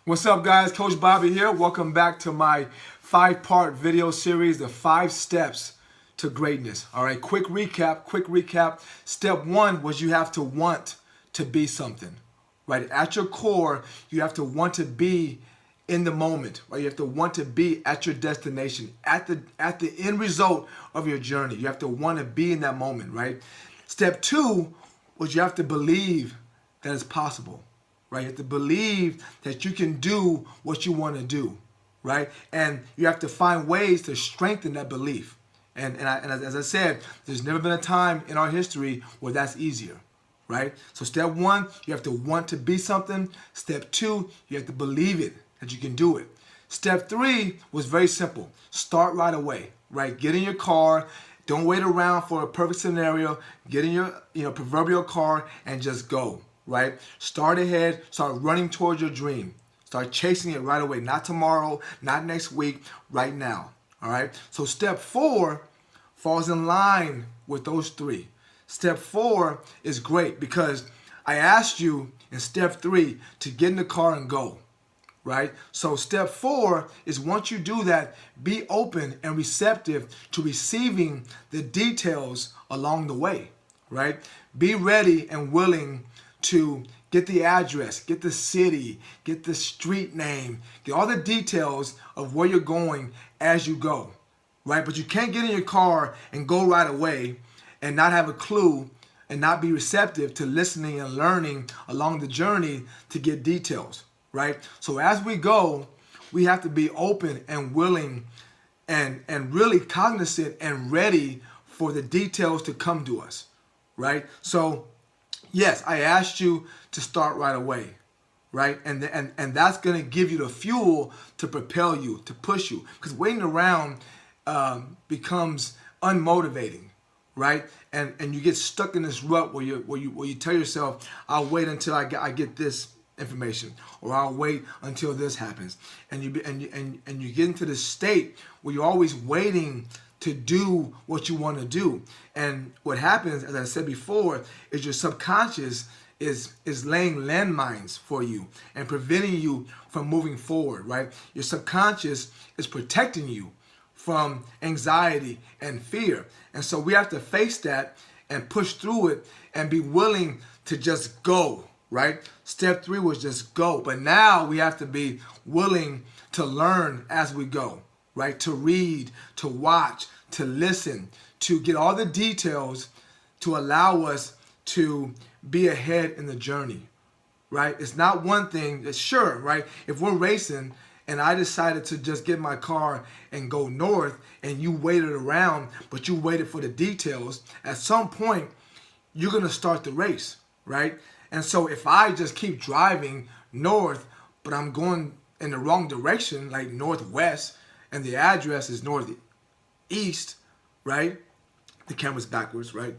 What's up, guys? Coach Bobby here. Welcome back to my 5-part video series, the 5 steps to greatness. All right, quick recap. Step 1 was you have to want to be something, right? At your core, you have to want to be in the moment, right? You have to want to be at your destination, at the end result of your journey. You have to want to be in that moment, right? Step 2 was you have to believe that it's possible. Right? You have to believe that you can do what you want to do, right? And you have to find ways to strengthen that belief. And as I said, there's never been a time in our history where that's easier, right? So step 1, you have to want to be something. Step 2, you have to believe it, that you can do it. Step 3 was very simple. Start right away, right? Get in your car. Don't wait around for a perfect scenario. Get in your proverbial car and just go. Right? Start ahead, start running towards your dream. Start chasing it right away, not tomorrow, not next week, right now. All right? So step 4 falls in line with those 3. Step 4 is great because I asked you in step 3 to get in the car and go. Right? So step 4 is once you do that, be open and receptive to receiving the details along the way. Right? Be ready and willing to get the address, get the city, get the street name, get all the details of where you're going as you go, right? But you can't get in your car and go right away and not have a clue and not be receptive to listening and learning along the journey to get details, right? So as we go, we have to be open and willing and really cognizant and ready for the details to come to us, right? So yes, I asked you to start right away, right? And that's going to give you the fuel to propel you, to push you. Because waiting around becomes unmotivating, right? And you get stuck in this rut where you tell yourself, I'll wait until I get this information, or I'll wait until this happens. And you get into this state where you're always waiting to do what you want to do. And what happens, as I said before, is your subconscious is laying landmines for you and preventing you from moving forward, right? Your subconscious is protecting you from anxiety and fear. And so we have to face that and push through it and be willing to just go, right? Step 3 was just go. But now we have to be willing to learn as we go, right? To read, to watch, to listen, to get all the details to allow us to be ahead in the journey, right? It's not one thing, it's sure, right? If we're racing and I decided to just get my car and go north and you waited around, but you waited for the details, at some point, you're gonna start the race, right? And so if I just keep driving north, but I'm going in the wrong direction, like northwest, and the address is northeast, right? The camera's backwards, right?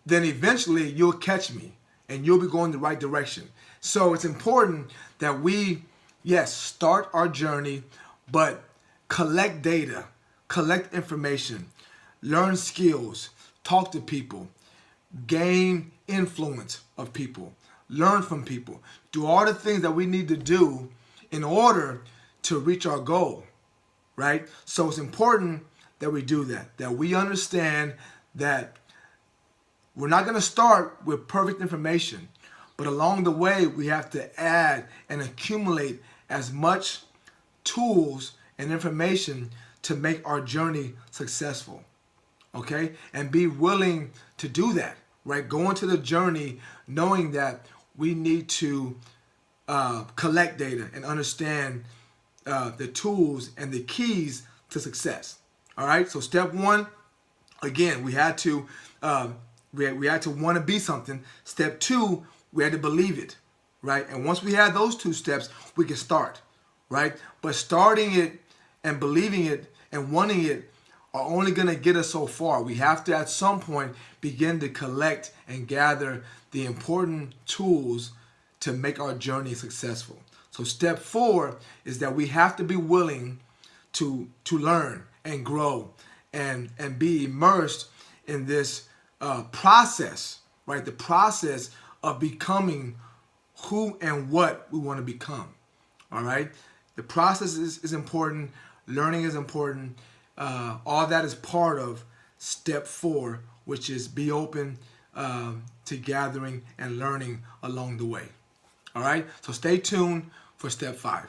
Then eventually you'll catch me and you'll be going the right direction. So it's important that we, yes, start our journey, but collect data, collect information, learn skills, talk to people, gain influence of people, learn from people, do all the things that we need to do in order to reach our goal, right? So it's important that we do that we understand that we're not going to start with perfect information, but along the way, we have to add and accumulate as much tools and information to make our journey successful, okay? And be willing to do that, right? Go into the journey knowing that we need to collect data and understand the tools and the keys to success. All right. So step 1, again, we had to want to be something. Step 2, we had to believe it, right? And once we had those 2 steps, we can start, right? But starting it and believing it and wanting it are only going to get us so far. We have to, at some point, begin to collect and gather the important tools to make our journey successful. So step 4 is that we have to be willing to learn and grow and be immersed in this process, right? The process of becoming who and what we want to become. All right. The process is important. Learning is important. All that is part of step 4, which is be open to gathering and learning along the way. All right. So stay tuned for step 5.